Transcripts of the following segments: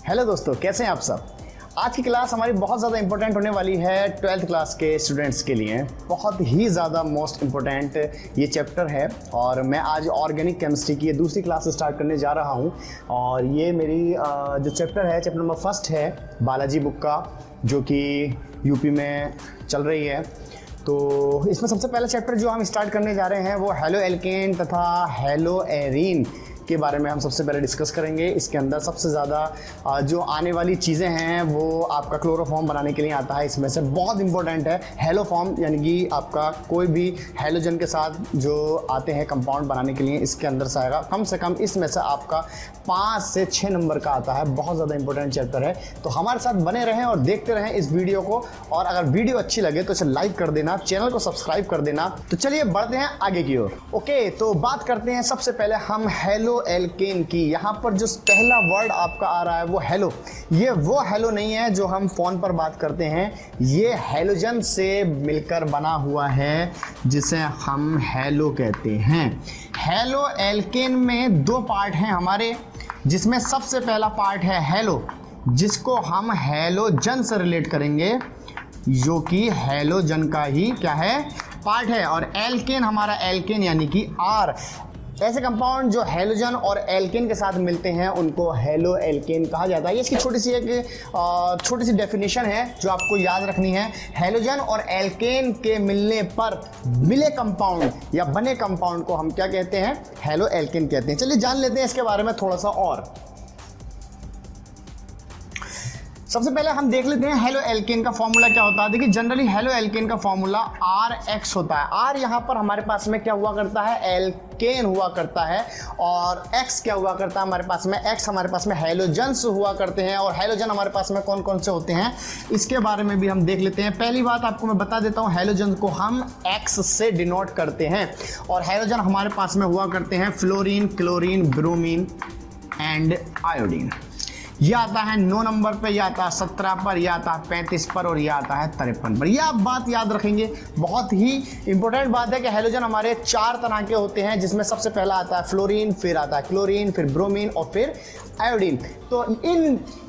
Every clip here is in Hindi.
हेलो दोस्तों, कैसे हैं आप सब। आज की क्लास हमारी बहुत ज़्यादा इंपॉर्टेंट होने वाली है 12th क्लास के स्टूडेंट्स के लिए। बहुत ही ज़्यादा मोस्ट इम्पोर्टेंट ये चैप्टर है और मैं आज ऑर्गेनिक केमिस्ट्री की ये दूसरी क्लास स्टार्ट करने जा रहा हूँ। और ये मेरी जो चैप्टर है, चैप्टर नंबर 1 है बालाजी बुक का, जो कि यूपी में चल रही है। तो इसमें सबसे पहला चैप्टर जो हम स्टार्ट करने जा रहे हैं वो हेलो एल्केन तथा हेलो एरीन के बारे में हम सबसे पहले डिस्कस करेंगे। इसके अंदर सबसे ज़्यादा जो आने वाली चीज़ें हैं वो आपका क्लोरोफॉर्म बनाने के लिए आता है। इसमें से बहुत इंपॉर्टेंट है हेलो फॉर्म, यानी कि आपका कोई भी हेलोजन के साथ जो आते हैं कंपाउंड बनाने के लिए, इसके अंदर से आएगा। कम से कम इसमें से आपका 5 से 6 नंबर का आता है। बहुत ज़्यादा इंपॉर्टेंट चैप्टर है, तो हमारे साथ बने रहें और देखते रहें इस वीडियो को। और अगर वीडियो अच्छी लगे तो इसे लाइक कर देना, चैनल को सब्सक्राइब कर देना। तो चलिए बढ़ते हैं आगे की ओर। ओके, तो बात करते हैं सबसे पहले हम हेलो एल्केन की। यहाँ पर जो पहला वर्ड आपका आ रहा है वो हेलो। ये वो हेलो नहीं है जो हम फोन पर बात करते हैं, ये हेलोजन से मिलकर बना हुआ है जिसे हम हेलो कहते हैं। हेलो एल्केन में 2 पार्ट हैं हमारे, जिसमें सबसे पहला पार्ट है हेलो, जिसको हम हेलोजन से रिलेट करेंगे, जो कि हेलोजन का ही क्या है, पार्ट है। और एल्केन हमारा एल्केन यानी कि आर। ऐसे कंपाउंड जो हेलोजन और एल्केन के साथ मिलते हैं उनको हेलो एल्केन कहा जाता है। ये इसकी छोटी सी डेफिनेशन है जो आपको याद रखनी है। हेलोजन और एल्केन के मिलने पर मिले कंपाउंड या बने कंपाउंड को हम क्या कहते हैं, हेलो एल्केन कहते हैं। चलिए जान लेते हैं इसके बारे में थोड़ा सा और। सबसे पहले हम देख लेते हैं हेलो एल्केन का फॉर्मूला क्या होता है। देखिए जनरली हेलो एल्केन का फॉर्मूला RX होता है। R यहाँ पर हमारे पास में क्या हुआ करता है, एल्केन हुआ करता है। और X क्या हुआ करता है हमारे पास में, X हमारे पास में हेलोजन्स हुआ करते हैं। और हेलोजन हमारे पास में कौन कौन से होते हैं इसके बारे में भी हम देख लेते हैं। पहली बात आपको मैं बता देता हूँ, हेलोजन को हम X से डिनोट करते हैं। और हेलोजन हमारे पास में हुआ करते हैं fluorine, chlorine, bromine and iodine. यह आता है 9 नंबर पे, यह आता है 17 पर, यह आता है 35 पर और यह आता है 53 पर। यह आप बात याद रखेंगे, बहुत ही इंपॉर्टेंट बात है कि हेलोजन हमारे 4 तरह के होते हैं, जिसमें सबसे पहला आता है फ्लोरीन, फिर आता है क्लोरीन, फिर ब्रोमीन और फिर आयोडीन। तो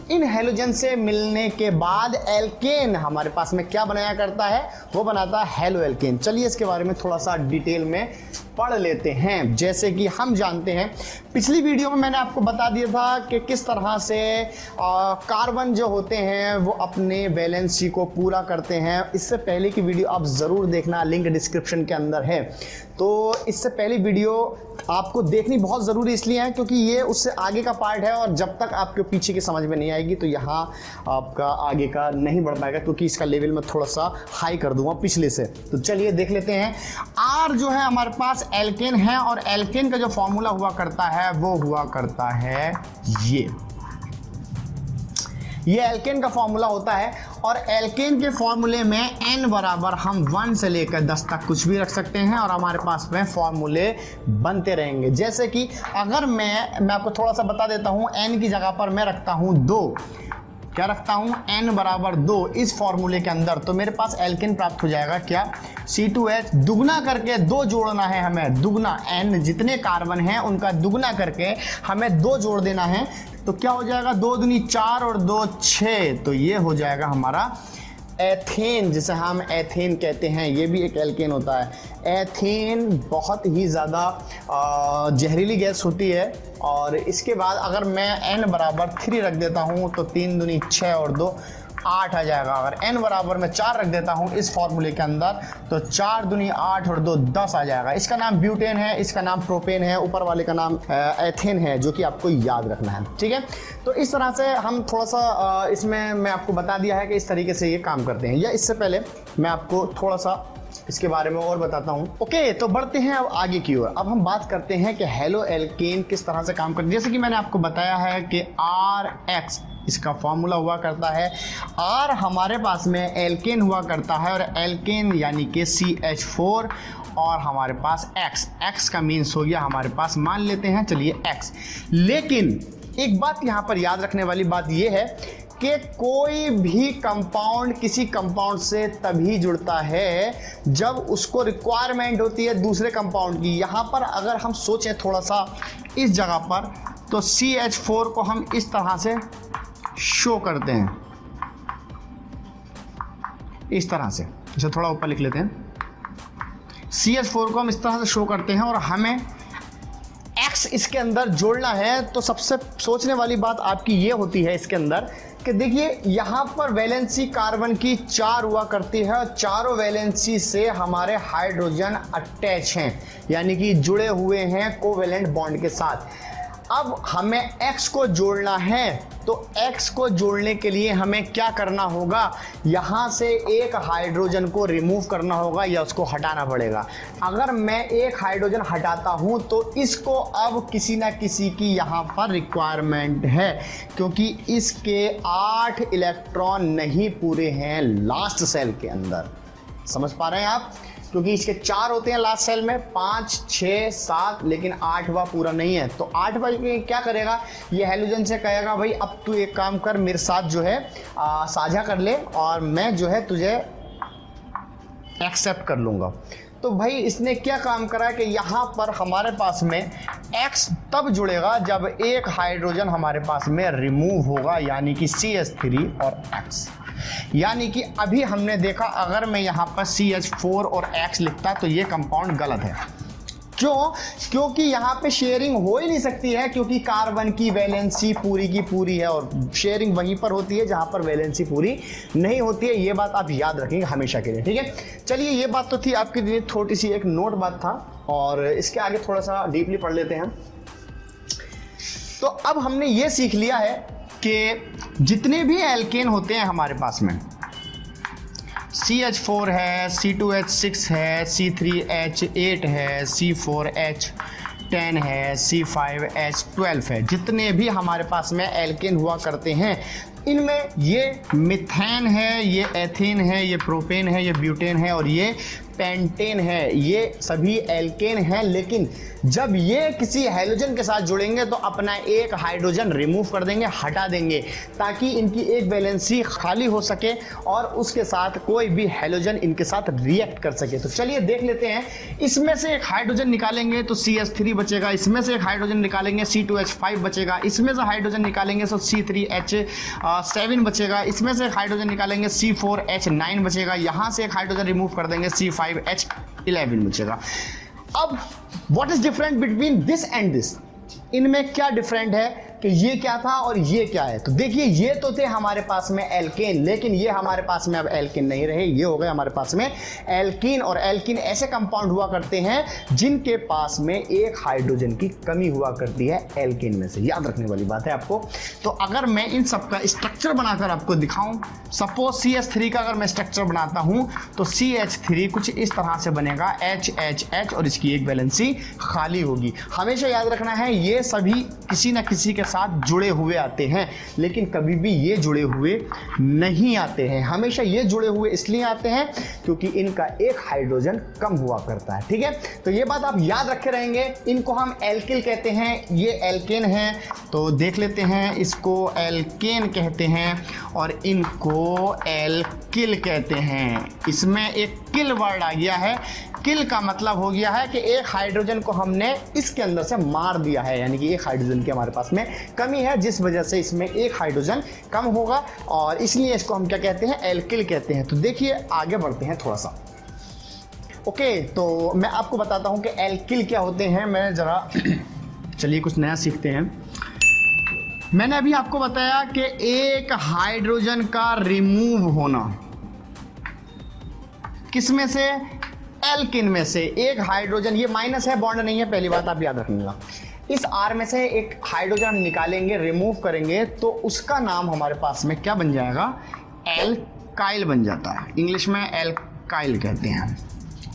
इन हेलोजन से मिलने के बाद एल्केन हमारे पास में क्या बनाया करता है, वो बनाता है हेलो एल्केन। चलिए इसके बारे में थोड़ा सा डिटेल में पढ़ लेते हैं। जैसे कि हम जानते हैं, पिछली वीडियो में मैंने आपको बता दिया था कि किस तरह से कार्बन जो होते हैं वो अपने वैलेंसी को पूरा करते हैं। इससे पहले की वीडियो आप ज़रूर देखना, लिंक डिस्क्रिप्शन के अंदर है। तो इससे पहली वीडियो आपको देखनी बहुत ज़रूरी इसलिए है क्योंकि ये उससे आगे का पार्ट है, और जब तक आपके पीछे की समझ में नहीं आएगी तो यहाँ आपका आगे का नहीं बढ़ पाएगा, क्योंकि इसका लेवल मैं थोड़ा सा हाई कर दूंगा पिछले से। तो चलिए देख लेते हैं। आर जो है हमारे पास एल्केन है, और एल्केन का जो फॉर्मूला हुआ करता है वो हुआ करता है ये एल्केन का फॉर्मूला होता है। और एल्केन के फॉर्मूले में n बराबर हम 1 से लेकर 10 तक कुछ भी रख सकते हैं, और हमारे पास में फॉर्मूले बनते रहेंगे। जैसे कि अगर मैं आपको थोड़ा सा बता देता हूं, n की जगह पर मैं रखता हूं 2। क्या रखता हूं, n बराबर 2 इस फॉर्मूले के अंदर, तो मेरे पास एल्केन प्राप्त हो जाएगा क्या, C2H। दुगना करके 2 जोड़ना है हमें, दुगना, n जितने कार्बन हैं उनका दुगना करके हमें 2 जोड़ देना है। तो क्या हो जाएगा, 2 दूनी 4 और 2 6, तो ये हो जाएगा हमारा एथेन, जिसे हम एथेन कहते हैं। ये भी एक एल्केन होता है। एथेन बहुत ही ज़्यादा जहरीली गैस होती है। और इसके बाद अगर मैं n बराबर 3 रख देता हूँ तो 3 दूनी 6 और 2 8 आ जाएगा। अगर n बराबर मैं 4 रख देता हूँ इस फॉर्मूले के अंदर तो 4 दूनी 8 और 2 10 आ जाएगा। इसका नाम ब्यूटेन है, इसका नाम प्रोपेन है, ऊपर वाले का नाम एथेन है, जो कि आपको याद रखना है। ठीक है, तो इस तरह से हम थोड़ा सा इसमें मैं आपको बता दिया है कि इस तरीके से ये काम करते हैं। या इससे पहले मैं आपको थोड़ा सा इसके बारे में और बताता हूं। ओके, तो बढ़ते हैं अब आगे की ओर। अब हम बात करते हैं कि हेलो एल्केन किस तरह से काम करते हैं। जैसे कि मैंने आपको बताया है कि RX इसका फॉर्मूला हुआ करता है। R हमारे पास में एल्केन हुआ करता है, और एल्केन यानी कि CH4, और हमारे पास X का मीन्स हो गया हमारे पास, मान लेते हैं चलिए X। लेकिन एक बात यहाँ पर याद रखने वाली बात यह है कि कोई भी कंपाउंड किसी कंपाउंड से तभी जुड़ता है जब उसको रिक्वायरमेंट होती है दूसरे कंपाउंड की। यहाँ पर अगर हम सोचें थोड़ा सा इस जगह पर, तो CH4 को हम इस तरह से शो करते हैं इस तरह से। इसे थोड़ा ऊपर लिख लेते हैं। CH4 को हम इस तरह से शो करते हैं और हमें X इसके अंदर जोड़ना है। तो सबसे सोचने वाली बात आपकी ये होती है इसके अंदर कि देखिए यहाँ पर वैलेंसी कार्बन की 4 हुआ करती है और चारों वैलेंसी से हमारे हाइड्रोजन अटैच हैं, यानी कि जुड़े हुए हैं कोवेलेंट बॉन्ड के साथ। अब हमें X को जोड़ना है, तो X को जोड़ने के लिए हमें क्या करना होगा, यहाँ से एक हाइड्रोजन को रिमूव करना होगा या उसको हटाना पड़ेगा। अगर मैं एक हाइड्रोजन हटाता हूँ तो इसको अब किसी ना किसी की यहाँ पर रिक्वायरमेंट है, क्योंकि इसके 8 इलेक्ट्रॉन नहीं पूरे हैं लास्ट सेल के अंदर। समझ पा रहे हैं आप? क्योंकि इसके 4 होते हैं लास्ट सेल में, 5, 6, 7, लेकिन 8वां पूरा नहीं है। तो 8वां क्या करेगा, ये हैलोजन से कहेगा भाई अब तू एक काम कर, मेरे साथ जो है साझा कर ले और मैं जो है तुझे एक्सेप्ट कर लूँगा। तो भाई इसने क्या काम करा कि यहाँ पर हमारे पास में X तब जुड़ेगा जब एक हाइड्रोजन हमारे पास में रिमूव होगा, यानी कि CH3 और X। यानी कि अभी हमने देखा अगर मैं यहाँ पर CH4 और X लिखता तो ये कंपाउंड गलत है। क्यों? क्योंकि यहाँ पे शेयरिंग हो ही नहीं सकती है, क्योंकि कार्बन की वैलेंसी पूरी की पूरी है और शेयरिंग वहीं पर होती है जहाँ पर वैलेंसी पूरी नहीं होती है। ये बात आप याद रखेंगे हमेशा के लिए, ठीक है। चलिए ये बात तो थी आपके लिए थोड़ी सी एक नोट बात था, और इसके आगे थोड़ा सा डीपली पढ़ लेते हैं। तो अब हमने ये सीख लिया है कि जितने भी एल्केन होते हैं हमारे पास में, CH4 है, C2H6 है, C3H8 है, C4H10 है, C5H12 है, जितने भी हमारे पास में एल्केन हुआ करते हैं, इनमें ये मिथेन है, ये एथेन है, ये प्रोपेन है, ये ब्यूटेन है और ये पेंटेन है। ये सभी एल्केन हैं, लेकिन जब ये किसी हैलोजन के साथ जुड़ेंगे तो अपना एक हाइड्रोजन रिमूव कर देंगे, हटा देंगे, ताकि इनकी एक वैलेंसी खाली हो सके और उसके साथ कोई भी हैलोजन इनके साथ रिएक्ट कर सके। तो चलिए देख लेते हैं। इसमें से एक हाइड्रोजन निकालेंगे तो CH3 बचेगा, इसमें से एक हाइड्रोजन निकालेंगे C2H5 बचेगा, इसमें से हाइड्रोजन निकालेंगे तो C3H7 बचेगा, इसमें से एक हाइड्रोजन निकालेंगे C4H9 बचेगा, यहाँ से एक हाइड्रोजन रिमूव कर देंगे C5H11 बचेगा। अब what is different between this and this, इनमें क्या डिफरेंट है कि ये क्या था और ये क्या है। तो देखिए ये तो थे हमारे पास में एल्केन, लेकिन ये हमारे पास में अब एल्केन नहीं रहे, ये हो गए हमारे पास में एल्कीन। और एल्कीन ऐसे कंपाउंड हुआ करते हैं जिनके पास में एक हाइड्रोजन की कमी हुआ करती है एल्केन में से। याद रखने वाली बात है आपको। तो अगर मैं इन सब का स्ट्रक्चर बनाकर आपको दिखाऊं, सपोज CH3 का अगर मैं स्ट्रक्चर बनाता हूं तो CH3 कुछ इस तरह से बनेगा, HHH, और इसकी एक वैलेंसी खाली होगी। हमेशा याद रखना है ये सभी किसी न किसी के साथ जुड़े हुए आते हैं, लेकिन कभी भी ये जुड़े हुए नहीं आते हैं। हमेशा ये जुड़े हुए इसलिए आते हैं क्योंकि इनका एक हाइड्रोजन कम हुआ करता है, ठीक है। तो ये बात आप याद रखे रहेंगे। इनको हम एल्किल कहते हैं, ये एल्केन है। तो देख लेते हैं, इसको एल्केन कहते हैं और इनको एल्किल कहते हैं। इसमें एक किल वर्ड आ गया है। किल का मतलब हो गया है कि एक हाइड्रोजन को हमने इसके अंदर से मार दिया है, यानी कि एक हाइड्रोजन की हमारे पास में कमी है, जिस वजह से इसमें एक हाइड्रोजन कम होगा और इसलिए इसको हम क्या कहते हैं, एल्किल कहते हैं। तो देखिए आगे बढ़ते हैं थोड़ा सा। ओके, तो मैं आपको बताता हूं कि एल्किल क्या होते हैं। मैं जरा चलिए कुछ नया सीखते हैं। मैंने अभी आपको बताया कि एक हाइड्रोजन का रिमूव होना किसमें से, एल्किन में से। एक हाइड्रोजन, ये माइनस है, बॉन्ड नहीं है, पहली बात आप याद रखिएगा। इस R में से एक हाइड्रोजन हम निकालेंगे, रिमूव करेंगे, तो उसका नाम हमारे पास में क्या बन जाएगा, एल्काइल बन जाता है। इंग्लिश में एल्काइल कहते हैं,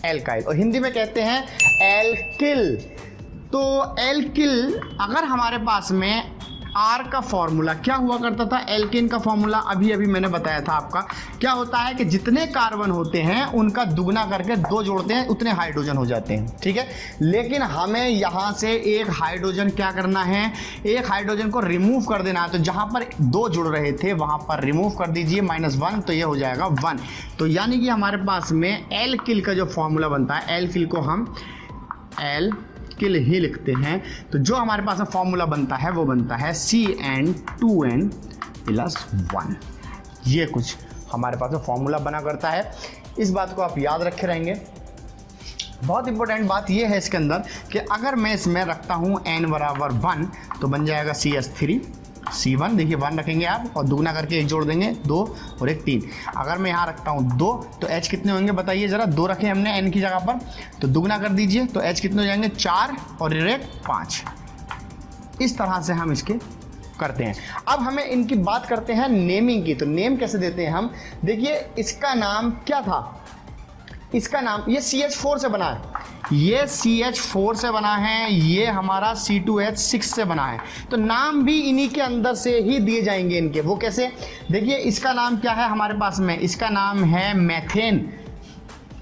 एल्काइल, और हिंदी में कहते हैं एल्किल। तो एल्किल, अगर हमारे पास में R का फॉर्मूला क्या हुआ करता था, एल्केन का फॉर्मूला अभी अभी मैंने बताया था आपका। क्या होता है कि जितने कार्बन होते हैं उनका दुगना करके 2 जोड़ते हैं, उतने हाइड्रोजन हो जाते हैं, ठीक है। लेकिन हमें यहाँ से एक हाइड्रोजन क्या करना है, एक हाइड्रोजन को रिमूव कर देना है। तो जहाँ पर 2 जुड़ रहे थे वहाँ पर रिमूव कर दीजिए -1, तो ये हो जाएगा 1। तो यानी कि हमारे पास में एल्किल का जो फॉर्मूला बनता है, एल्किल को हम एल्किल ही लिखते हैं। तो जो हमारे पास में फॉर्मूला बनता है वो बनता है CN2N प्लस 1। ये कुछ हमारे पास में फॉर्मूला बना करता है, इस बात को आप याद रखे रहेंगे। बहुत इंपॉर्टेंट बात ये है इसके अंदर कि अगर मैं इसमें रखता हूँ n बराबर 1 तो बन जाएगा CH3 C1, देखिए 1 रखेंगे आप और दुगना करके एक जोड़ देंगे 2 और एक 3। अगर मैं यहाँ रखता हूँ 2 तो H कितने होंगे बताइए ज़रा, 2 रखे हमने n की जगह पर, तो दुगना कर दीजिए तो H कितने हो जाएंगे 4 और एक 5। इस तरह से हम इसके करते हैं। अब हमें इनकी बात करते हैं नेमिंग की, तो नेम कैसे देते हैं हम, देखिए इसका नाम क्या था, इसका नाम ये CH4 से बना है, ये CH4 से बना है, ये हमारा C2H6 से बना है, तो नाम भी इन्हीं के अंदर से ही दिए जाएंगे इनके। वो कैसे, देखिए इसका नाम क्या है हमारे पास में, इसका नाम है मैथेन,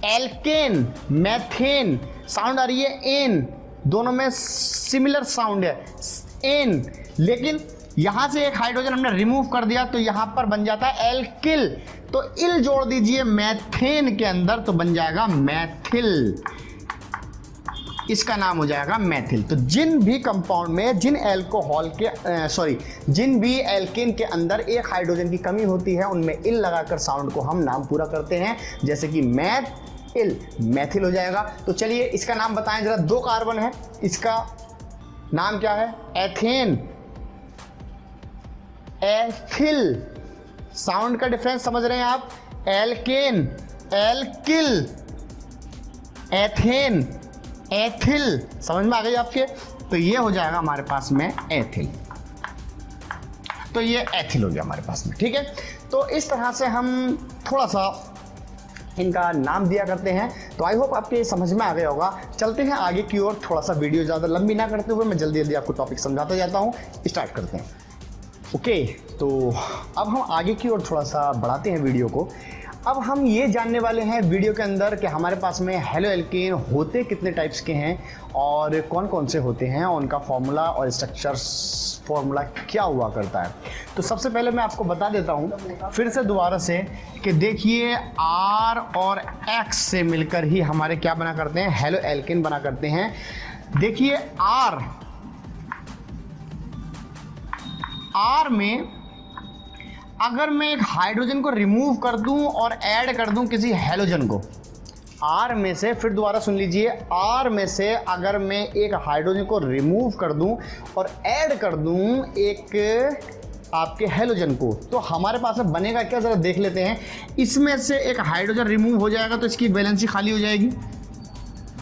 एल्केन, मैथेन, साउंड आ रही है एन, दोनों में सिमिलर साउंड है एन, लेकिन यहां से एक हाइड्रोजन हमने रिमूव कर दिया तो यहां पर बन जाता है एल्किल, तो इल जोड़ दीजिए मैथेन के अंदर तो बन जाएगा मैथिल, इसका नाम हो जाएगा मैथिल। तो जिन भी कंपाउंड में, जिन एल्कोहल के जिन भी एल्केन के अंदर एक हाइड्रोजन की कमी होती है उनमें इल लगाकर साउंड को हम नाम पूरा करते हैं, जैसे कि मैथिल, मैथिल हो जाएगा। तो चलिए इसका नाम बताएं जरा, 2 कार्बन है, इसका नाम क्या है, एथेन, एथिल, साउंड का डिफरेंस समझ रहे हैं आप, एल्केन, एल्किल, एथेन, एथिल, समझ में आ गई आपके, तो ये हो जाएगा हमारे पास में एथिल, तो ये एथिल हो गया हमारे पास में, ठीक है। तो इस तरह से हम थोड़ा सा इनका नाम दिया करते हैं। तो आई होप आपके समझ में आ गया होगा। चलते हैं आगे की ओर, थोड़ा सा वीडियो ज़्यादा लंबी ना करते हुए मैं जल्दी जल्दी आपको टॉपिक समझाता जाता हूँ, स्टार्ट करते हैं। ओके, तो अब हम आगे की ओर थोड़ा सा बढ़ाते हैं वीडियो को। अब हम ये जानने वाले हैं वीडियो के अंदर कि हमारे पास में हेलो एल्केन होते कितने टाइप्स के हैं और कौन कौन से होते हैं, उनका फॉर्मूला और स्ट्रक्चर फॉर्मूला क्या हुआ करता है। तो सबसे पहले मैं आपको बता देता हूँ फिर से दोबारा से कि देखिए R और X से मिलकर ही हमारे क्या बना करते हैं, हेलो एल्केन बना करते हैं। देखिए R में अगर मैं एक हाइड्रोजन को रिमूव कर दूं और ऐड कर दूं किसी हेलोजन को, R में से, फिर दोबारा सुन लीजिए, R में से अगर मैं एक हाइड्रोजन को रिमूव कर दूं और ऐड कर दूं एक आपके हेलोजन को, तो हमारे पास में बनेगा क्या, जरा देख लेते हैं। इसमें से एक हाइड्रोजन रिमूव हो जाएगा तो इसकी वैलेंसी खाली हो जाएगी,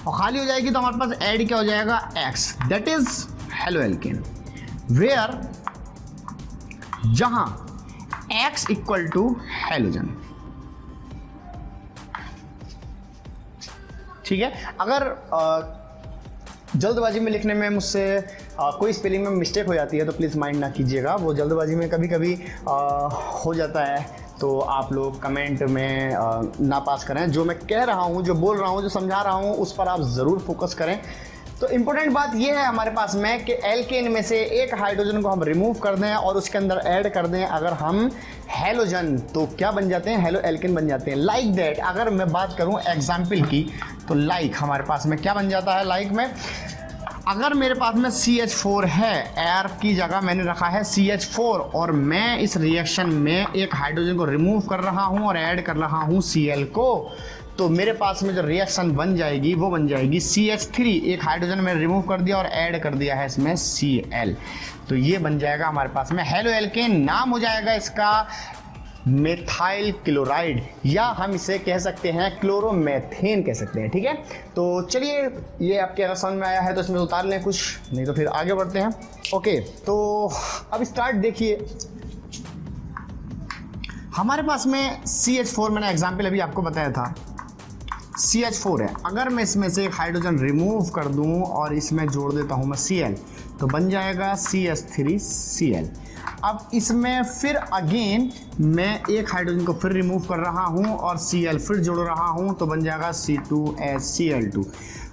और खाली हो जाएगी तो हमारे पास ऐड क्या हो जाएगा, X, that is halo alkane, where जहां X इक्वल टू हेलोजन। ठीक है, अगर जल्दबाजी में लिखने में मुझसे कोई स्पेलिंग में मिस्टेक हो जाती है तो प्लीज़ माइंड ना कीजिएगा, वो जल्दबाजी में कभी कभी हो जाता है, तो आप लोग कमेंट में ना पास करें। जो मैं कह रहा हूँ, जो बोल रहा हूँ, जो समझा रहा हूँ, उस पर आप ज़रूर फोकस करें। तो इम्पोर्टेंट बात यह है हमारे पास में कि एल्केन में से एक हाइड्रोजन को हम रिमूव कर दें और उसके अंदर ऐड कर दें अगर हम हेलोजन, तो क्या बन जाते हैं, हेलो एल्केन बन जाते हैं। लाइक दैट, अगर मैं बात करूं एग्जाम्पल की, तो लाइक हमारे पास में क्या बन जाता है, लाइक में अगर मेरे पास में CH4 है, एयर की जगह मैंने रखा है CH4 और मैं इस रिएक्शन में एक हाइड्रोजन को रिमूव कर रहा हूं और ऐड कर रहा हूं Cl को, तो मेरे पास में जो रिएक्शन बन जाएगी वो बन जाएगी CH3, एक हाइड्रोजन मैंने रिमूव कर दिया और ऐड कर दिया है इसमें Cl, तो ये बन जाएगा हमारे पास में हेलो एल्केन। नाम हो जाएगा इसका मेथाइल क्लोराइड, या हम इसे कह सकते हैं क्लोरोमेथेन कह सकते हैं। ठीक है, तो चलिए ये आपके अगर समझ में आया है तो इसमें उतार लें कुछ, नहीं तो फिर आगे बढ़ते हैं। ओके, तो अब स्टार्ट देखिए, हमारे पास में CH4, मैंने एग्जाम्पल अभी आपको बताया था, CH4 है, अगर मैं इसमें से एक हाइड्रोजन रिमूव कर दूं और इसमें जोड़ देता हूं मैं Cl, तो बन जाएगा CH3Cl। अब इसमें फिर अगेन मैं एक हाइड्रोजन को फिर रिमूव कर रहा हूं और Cl फिर जोड़ रहा हूं, तो बन जाएगा C2HCl2।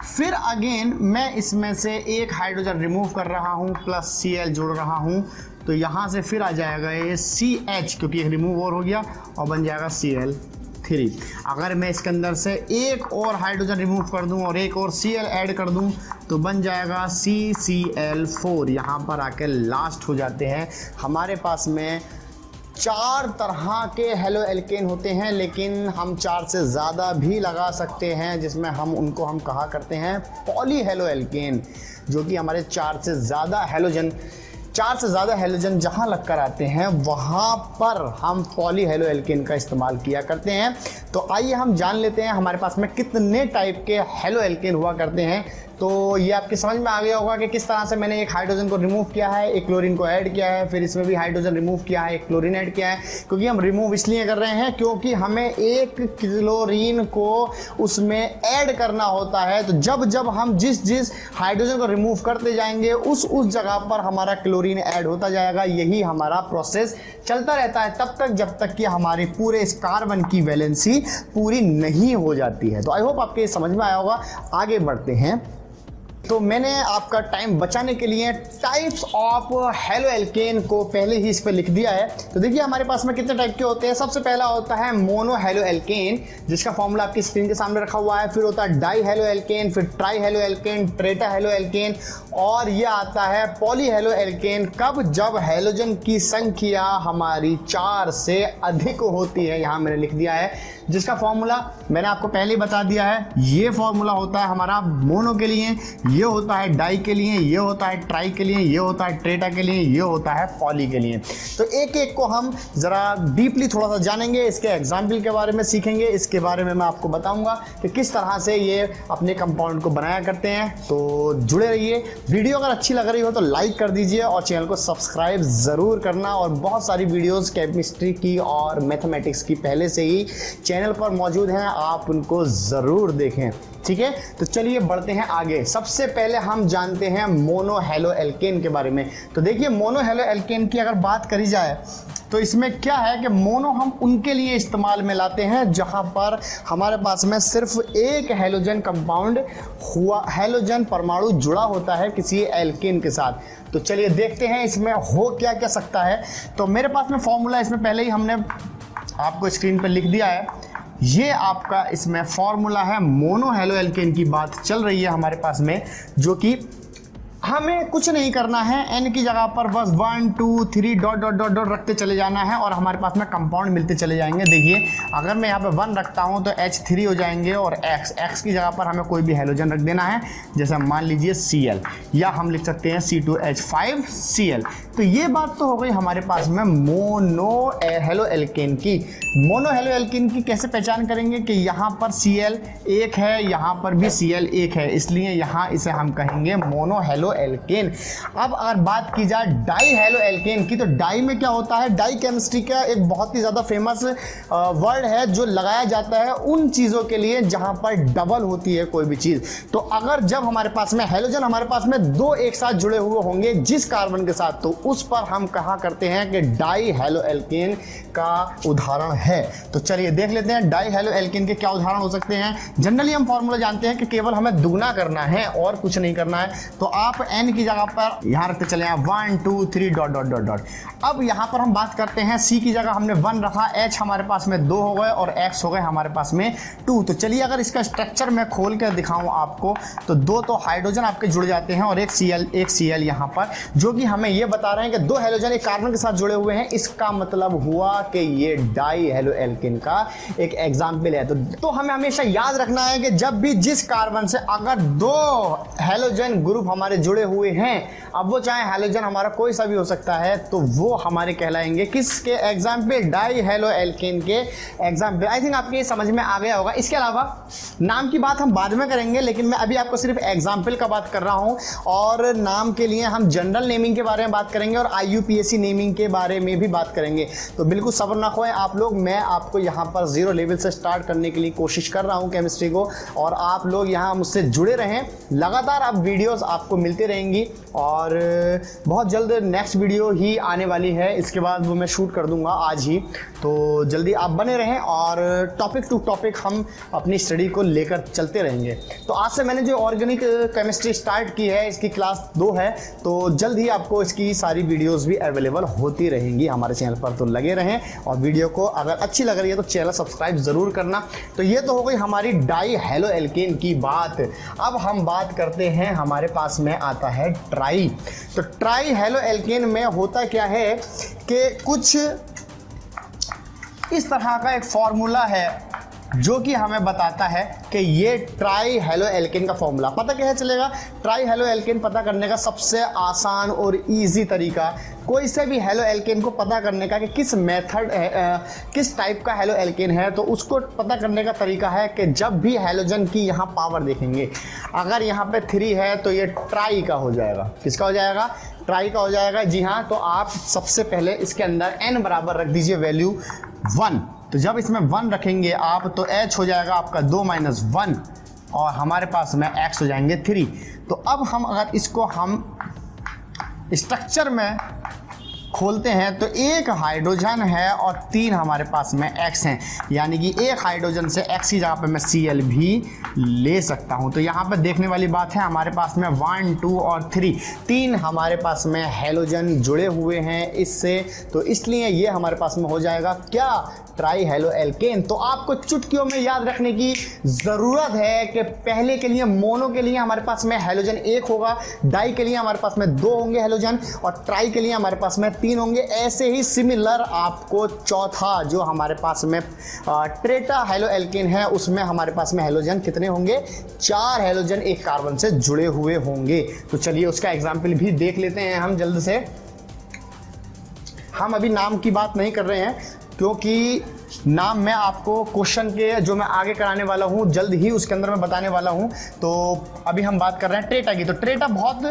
फिर अगेन मैं इसमें से एक हाइड्रोजन रिमूव कर रहा हूं प्लस Cl जोड़ रहा हूं, तो यहाँ से फिर आ जाएगा ये CH, क्योंकि एक रिमूव और हो गया, और बन जाएगा Cl3। अगर मैं इसके अंदर से एक और हाइड्रोजन रिमूव कर दूं और एक और Cl ऐड कर दूं, तो बन जाएगा CCl4। यहाँ पर आकर लास्ट हो जाते हैं हमारे पास में 4 तरह के हेलो एल्केन होते हैं, लेकिन हम 4 से ज़्यादा भी लगा सकते हैं, जिसमें हम कहा करते हैं पॉली हेलो एल्केन, जो कि हमारे 4 से ज़्यादा हेलोजन जहाँ लगकर आते हैं वहाँ पर हम पॉली हेलो एल्केन का इस्तेमाल किया करते हैं। तो आइए हम जान लेते हैं हमारे पास में कितने टाइप के हेलो एल्केन हुआ करते हैं। तो ये आपके समझ में आ गया होगा कि किस तरह से मैंने एक हाइड्रोजन को रिमूव किया है, एक क्लोरीन को ऐड किया है, फिर इसमें भी हाइड्रोजन रिमूव किया है, एक क्लोरीन ऐड किया है। क्योंकि हम रिमूव इसलिए कर रहे हैं क्योंकि हमें एक क्लोरीन को उसमें ऐड करना होता है। तो जब हम जिस हाइड्रोजन को रिमूव करते जाएंगे उस जगह पर हमारा क्लोरीन ऐड होता जाएगा। यही हमारा प्रोसेस चलता रहता है तब तक जब तक कि हमारे पूरे इस कार्बन की वैलेंसी पूरी नहीं हो जाती है। तो आई होप आपके समझ में आया होगा। आगे बढ़ते हैं। तो मैंने आपका टाइम बचाने के लिए टाइप्स ऑफ हेलो एल्केन को पहले ही इस पर लिख दिया है। तो देखिए हमारे पास में कितने टाइप के होते हैं। सबसे पहला होता है मोनो हेलो एल्केन, जिसका फॉर्मूला आपकी स्क्रीन के सामने रखा हुआ है। फिर होता है डाई हेलो एल्केन, फिर tri halo alkane, tetra halo alkane, और यह आता है पॉली हेलो एल्केन कब, जब हेलोजन की संख्या हमारी 4 से अधिक होती है। यहाँ मैंने लिख दिया है, जिसका फॉर्मूला मैंने आपको पहले ही बता दिया है। ये फॉर्मूला होता है हमारा मोनो के लिए, ये होता है डाई के लिए, ये होता है ट्राई के लिए, ये होता है ट्रेटा के लिए, ये होता है पॉली के लिए। तो एक एक को हम ज़रा डीपली थोड़ा सा जानेंगे, इसके एग्जाम्पल के बारे में सीखेंगे, इसके बारे में मैं आपको बताऊंगा कि किस तरह से ये अपने कंपाउंड को बनाया करते हैं। तो जुड़े रहिए। वीडियो अगर अच्छी लग रही हो तो लाइक कर दीजिए और चैनल को सब्सक्राइब ज़रूर करना। और बहुत सारी वीडियोज़ केमिस्ट्री की और मैथमेटिक्स की पहले से ही चैनल पर मौजूद हैं, आप उनको ज़रूर देखें। ठीक है, तो चलिए बढ़ते हैं आगे। सबसे पहले हम जानते हैं मोनो हेलो एल्केन के बारे में। तो देखिए मोनो हेलो एल्केन की अगर बात करी जाए तो इसमें क्या है कि मोनो हम उनके लिए इस्तेमाल में लाते हैं जहां पर हमारे पास में सिर्फ एक हेलोजन कंपाउंड हुआ, हेलोजन परमाणु जुड़ा होता है किसी एल्केन के साथ। तो चलिए देखते हैं इसमें हो क्या क्या सकता है। तो मेरे पास में फॉर्मूला इसमें पहले ही हमने आपको स्क्रीन पर लिख दिया है। ये आपका इसमें फॉर्मूला है। मोनो हेलो एल्केन की बात चल रही है हमारे पास में, जो कि हमें कुछ नहीं करना है। एन की जगह पर बस 1 2 3 डॉट डॉट डॉट डॉट रखते चले जाना है और हमारे पास में कंपाउंड मिलते चले जाएंगे। देखिए अगर मैं यहाँ पे 1 रखता हूँ तो H3 हो जाएंगे और X की जगह पर हमें कोई भी हेलोजन रख देना है, जैसे मान लीजिए Cl, या हम लिख सकते हैं C2H5Cl। तो ये बात तो हो गई हमारे पास में मोनो हेलो एल्केन की। मोनो हेलो एल्केन की कैसे पहचान करेंगे कि यहाँ पर Cl एक है, यहाँ पर भी Cl एक है, इसलिए यहाँ इसे हम कहेंगे मोनो हेलो एल्केन। अब अगर बात की जाए डाई हेलो एल्केन की, तो डाई में क्या होता है, डाई केमिस्ट्री का एक बहुत ही ज़्यादा फेमस वर्ड है जो लगाया जाता है उन चीज़ों के लिए जहां पर डबल होती है कोई भी चीज़। तो अगर जब हमारे पास में हेलोजन हमारे पास में 2 एक साथ जुड़े हुए होंगे जिस कार्बन के साथ, तो उस पर हम कहा करते हैं कि डाई हेलो एल्केन का उदाहरण है। तो चलिए देख लेते हैं डाई हेलो एल्केन के क्या उदाहरण हो सकते हैं। जनरली हम फॉर्मूला जानते हैं कि केवल हमें दुगना करना है और कुछ नहीं करना है। तो आप n की जगह पर यहां रखते चले हैं 1 2 3 डॉट डॉट डॉट डॉट। अब यहां पर हम बात करते हैं C की जगह हमने 1 रखा, H हमारे पास में 2 हो गए और X हो गए हमारे पास में 2। तो चलिए अगर इसका स्ट्रक्चर मैं खोल कर दिखाऊं आपको, तो 2 तो हाइड्रोजन आपके जुड़ जाते हैं और एक Cl यहां पर, जो कि हमें यह बता रहे हैं कि 2 हेलोजन एक कार्बन के साथ जुड़े हुए हैं। इसका मतलब हुआ कि ये डाई हेलो एल्केन का एक एग्जाम्पल है। तो हमें हमेशा याद रखना है कि जब भी जिस कार्बन से अगर 2 हेलोजन ग्रुप हमारे जुड़े हुए हैं, अब वो चाहे हेलोजन हमारा कोई सा भी हो सकता है, तो वो हमारे कहलाएंगे किसके एग्जाम्पल, डाई हेलो एल्केन के एग्जाम्पल। आई थिंक आपके समझ में आ गया होगा। इसके अलावा नाम की बात हम बाद में करेंगे, लेकिन मैं अभी आपको सिर्फ एग्जाम्पल का बात कर रहा हूं। और नाम के लिए हम जनरल नेमिंग के बारे में बात करेंगे और IUPAC नेमिंग के बारे में भी बात करेंगे। तो बिल्कुल सब्र ना खोएं आप लोग। मैं आपको यहाँ पर 0 लेवल से स्टार्ट करने के लिए कोशिश कर रहा हूँ केमिस्ट्री को, और आप लोग यहाँ मुझसे जुड़े रहें। लगातार आप वीडियोस आपको मिलती रहेंगी और बहुत जल्द नेक्स्ट वीडियो ही आने वाली है। इसके बाद वो मैं शूट कर दूंगा आज ही। तो जल्दी आप बने रहें और टॉपिक टू टॉपिक हम अपनी स्टडी को लेकर चलते रहेंगे। तो आज से मैंने जो ऑर्गेनिक केमिस्ट्री स्टार्ट की है, इसकी क्लास 2 है, तो जल्द ही आपको इसकी सारी वीडियोस भी अवेलेबल होती रहेंगी हमारे चैनल पर। तो लगे रहें और वीडियो को अगर अच्छी लग रही है तो चैनल सब्सक्राइब ज़रूर करना। तो ये तो हो गई हमारी डाई हेलो एल्केन की बात। अब हम बात करते हैं, हमारे पास में आता है ट्राई। तो ट्राई हेलो एल्केन में होता क्या है कि कुछ इस तरह का एक फॉर्मूला है जो कि हमें बताता है कि ये ट्राई हेलो एल्केन का फॉर्मूला पता कैसे चलेगा। ट्राई हेलो एल्केन पता करने का सबसे आसान और इजी तरीका, कोई से भी हेलो एल्केन को पता करने का कि किस मेथड किस टाइप का हेलो एल्केन है, तो उसको पता करने का तरीका है कि जब भी हेलोजन की यहाँ पावर देखेंगे, अगर यहाँ पे 3 है तो ये ट्राई का हो जाएगा। किसका हो जाएगा? ट्राई का हो जाएगा। जी हाँ, तो आप सबसे पहले इसके अंदर n बराबर रख दीजिए वैल्यू 1। तो जब इसमें 1 रखेंगे आप तो h हो जाएगा आपका 2 - 1 और हमारे पास में x हो जाएंगे 3। तो अब हम अगर इसको हम स्ट्रक्चर में खोलते हैं तो एक हाइड्रोजन है और 3 हमारे पास में X हैं, यानी कि एक हाइड्रोजन से X की जगह पे मैं Cl भी ले सकता हूं। तो यहाँ पर देखने वाली बात है, हमारे पास में 1, 2 और 3 हमारे पास में हेलोजन जुड़े हुए हैं इससे, तो इसलिए ये हमारे पास में हो जाएगा क्या? Try halo alkene. तो आपको चुटकियों में याद रखने की ज़रूरत है कि पहले के लिए मोनो के लिए हमारे पास में हेलोजन 1 होगा, डाई के लिए हमारे पास में 2 होंगे हेलोजन और ट्राई के लिए हमारे पास में 3 होंगे। ऐसे ही सिमिलर आपको चौथा जो हमारे पास में ट्रेटा हेलो एल्केन है उसमें हमारे पास में हेलोजन कितने होंगे? 4 हेलोजन एक कार्बन से जुड़े हुए होंगे। तो चलिए उसका एग्जाम्पल भी देख लेते हैं हम जल्द से। हम अभी नाम की बात नहीं कर रहे हैं क्योंकि नाम मैं आपको क्वेश्चन के जो मैं आगे कराने वाला हूं जल्द ही उसके अंदर मैं बताने वाला हूं। तो अभी हम बात कर रहे हैं ट्रेटा की। तो ट्रेटा बहुत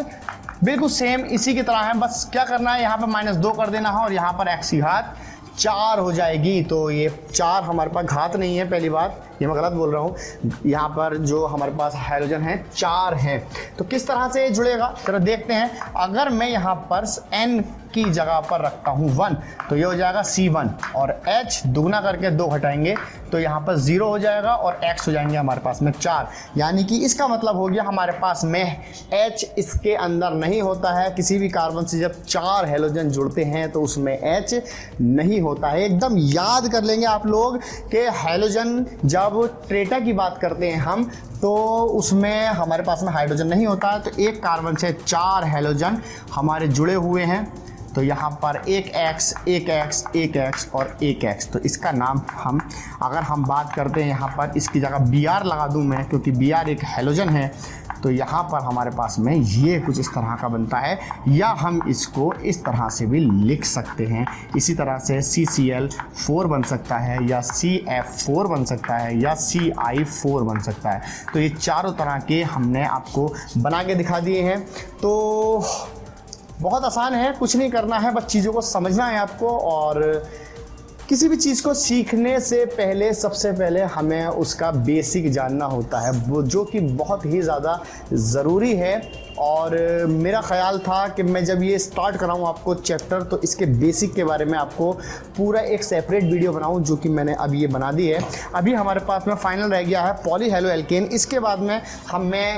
बिल्कुल सेम इसी की तरह है, बस क्या करना है, यहाँ पे -2 कर देना है और यहाँ पर x की घात 4 हो जाएगी। तो ये 4 हमारे पास घात नहीं है, पहली बात ये मैं गलत बोल रहा हूँ, यहाँ पर जो हमारे पास हाइड्रोजन है 4 हैं। तो किस तरह से देखिएगा, जरा देखते हैं। अगर मैं यहाँ पर n की जगह पर रखता हूँ 1 तो ये हो जाएगा C1 और H दुगना करके 2 घटाएंगे तो यहाँ पर 0 हो जाएगा और X हो जाएंगे हमारे पास में 4। यानी कि इसका मतलब हो गया हमारे पास में H इसके अंदर नहीं होता है। किसी भी कार्बन से जब 4 हेलोजन जुड़ते हैं तो उसमें H नहीं होता है। एकदम याद कर लेंगे आप लोग कि हेलोजन जब ट्रेटा की बात करते हैं हम तो उसमें हमारे पास में हाइड्रोजन नहीं होता है। तो एक कार्बन से 4 हेलोजन हमारे जुड़े हुए हैं, तो यहाँ पर एक X और एक X। तो इसका नाम हम अगर हम बात करते हैं यहाँ पर इसकी जगह Br लगा दूँ मैं, क्योंकि Br एक हेलोजन है। तो यहाँ पर हमारे पास में ये कुछ इस तरह का बनता है, या हम इसको इस तरह से भी लिख सकते हैं। इसी तरह से CCl4 बन सकता है या CF4 बन सकता है या CI4 बन सकता है। तो ये चारों तरह के हमने आपको बना के दिखा दिए हैं। तो बहुत आसान है, कुछ नहीं करना है, बस चीज़ों को समझना है आपको। और किसी भी चीज़ को सीखने से पहले सबसे पहले हमें उसका बेसिक जानना होता है, वो जो कि बहुत ही ज़्यादा ज़रूरी है। और मेरा ख़्याल था कि मैं जब ये स्टार्ट कराऊँ आपको चैप्टर तो इसके बेसिक के बारे में आपको पूरा एक सेपरेट वीडियो बनाऊँ, जो कि मैंने अब ये बना दी है। अभी हमारे पास में फाइनल रह गया है पॉली हेलो एल्केन। इसके बाद में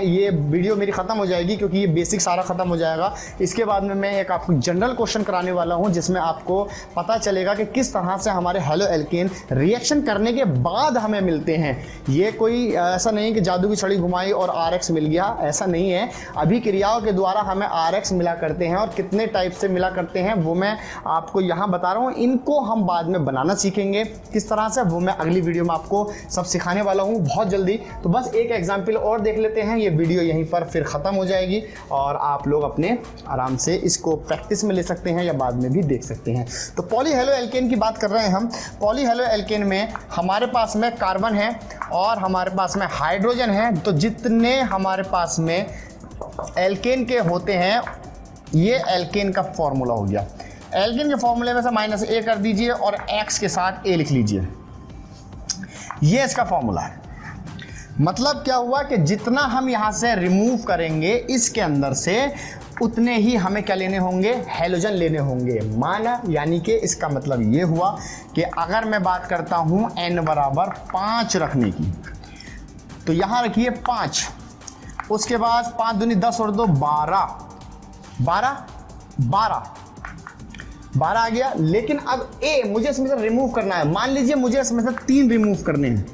ये वीडियो मेरी ख़त्म हो जाएगी क्योंकि ये बेसिक सारा ख़त्म हो जाएगा। इसके बाद में मैं एक आपको जनरल क्वेश्चन कराने वाला हूँ जिसमें आपको पता चलेगा कि किस तरह से हमारे हेलो एल्केन रिएक्शन करने के बाद हमें मिलते हैं। ये कोई ऐसा नहीं कि जादू की छड़ी घुमाई और RX मिल गया, ऐसा नहीं है। अभी क्रियाओं के द्वारा हमें RX मिला करते हैं और कितने टाइप से मिला करते हैं वो मैं आपको यहाँ बता रहा हूँ। इनको हम बाद में बनाना सीखेंगे किस तरह से, वो मैं अगली वीडियो में आपको सब सिखाने वाला हूँ बहुत जल्दी। तो बस एक एग्जाम्पल और देख लेते हैं, ये वीडियो यहीं पर फिर ख़त्म हो जाएगी और आप लोग अपने आराम से इसको प्रैक्टिस में ले सकते हैं या बाद में भी देख सकते हैं। तो पॉली हेलो एल्केन की बात कर रहे हैं हम। पॉली हेलो एल्केन में हमारे पास में कार्बन है और हमारे पास में हाइड्रोजन है। तो जितने हमारे पास में एल्केन के होते हैं, ये एल्केन का फॉर्मूला हो गया। एल्केन के फॉर्मूले में से -A कर दीजिए और X के साथ A लिख लीजिए, ये इसका फॉर्मूला है। मतलब क्या हुआ कि जितना हम यहाँ से रिमूव करेंगे इसके अंदर से उतने ही हमें क्या लेने होंगे? हेलोजन लेने होंगे। माना, यानी कि इसका मतलब ये हुआ कि अगर मैं बात करता हूँ n बराबर 5 रखने की, तो यहाँ रखिए 5, उसके बाद 5 दूनी 10 और 2 12 आ गया। लेकिन अब A मुझे इसमें से रिमूव करना है। मान लीजिए मुझे इसमें से 3 रिमूव करने हैं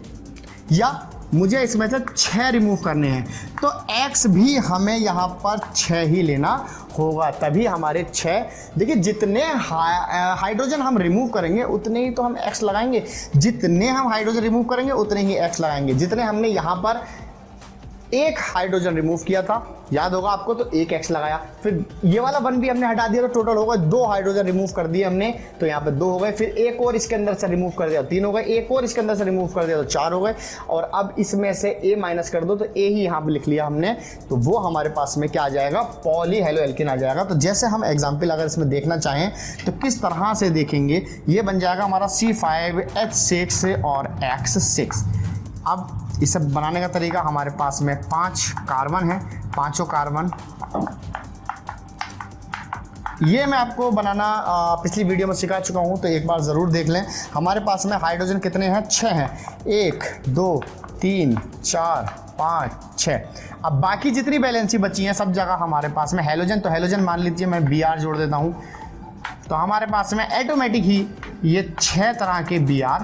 या मुझे इसमें से 6 रिमूव करने हैं, तो X भी हमें यहाँ पर 6 ही लेना होगा, तभी हमारे 6। देखिए जितने हाइड्रोजन हम रिमूव करेंगे उतने ही तो हम x लगाएंगे, जितने हम हाइड्रोजन रिमूव करेंगे उतने ही x लगाएंगे। जितने हमने यहाँ पर एक हाइड्रोजन रिमूव किया था, याद होगा आपको, तो एक x लगाया, फिर ये वाला 1 भी हमने हटा दिया तो टोटल हो गए 2 हाइड्रोजन रिमूव कर दिए हमने, तो यहाँ पे 2 हो गए, फिर एक और इसके अंदर से रिमूव कर दिया 3 हो गए, एक और इसके अंदर से रिमूव कर दिया तो 4 हो गए, और अब इसमें से a माइनस कर दो तो a ही यहाँ पे लिख लिया हमने, तो वो हमारे पास में क्या आ जाएगा, पॉलीहेलोएल्केन आ जाएगा। तो जैसे हम एग्जाम्पल अगर इसमें देखना चाहें तो किस तरह से देखेंगे, ये बन जाएगा हमारा C5H6 और X6। अब इसे बनाने का तरीका, हमारे पास में 5 कार्बन है, पांचों कार्बन, ये मैं आपको बनाना पिछली वीडियो में सिखा चुका हूं, तो एक बार ज़रूर देख लें। हमारे पास में हाइड्रोजन कितने हैं, 6 हैं, 1 2 3 4 5 6। अब बाकी जितनी बैलेंसी बची हैं सब जगह हमारे पास में हैलोजन, तो हैलोजन मान लीजिए मैं Br जोड़ देता हूं, तो हमारे पास में ऑटोमेटिक ही ये 6 तरह के Br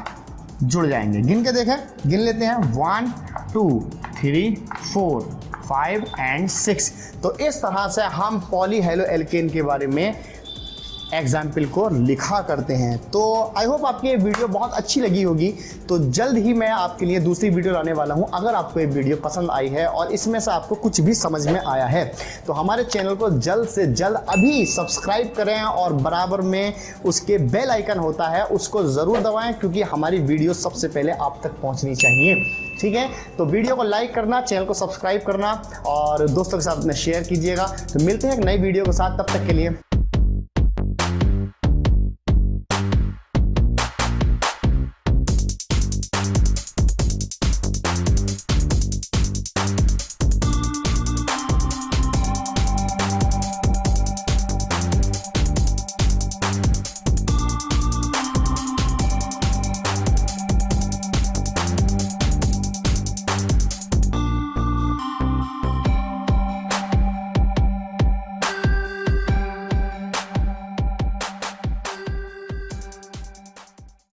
जुड़ जाएंगे। गिन के देखें, गिन लेते हैं, 1 2 3 4 5 एंड 6। तो इस तरह से हम पॉलीहेलोएल्केन के बारे में एग्जाम्पल को लिखा करते हैं। तो आई होप आपकी ये वीडियो बहुत अच्छी लगी होगी। तो जल्द ही मैं आपके लिए दूसरी वीडियो लाने वाला हूं। अगर आपको ये वीडियो पसंद आई है और इसमें से आपको कुछ भी समझ में आया है तो हमारे चैनल को जल्द से जल्द अभी सब्सक्राइब करें और बराबर में उसके बेल आइकन होता है उसको ज़रूर दबाएं, क्योंकि हमारी वीडियो सबसे पहले आप तक पहुँचनी चाहिए। ठीक है, तो वीडियो को लाइक करना, चैनल को सब्सक्राइब करना और दोस्तों के साथ में शेयर कीजिएगा। तो मिलते हैं एक नई वीडियो के साथ, तब तक के लिए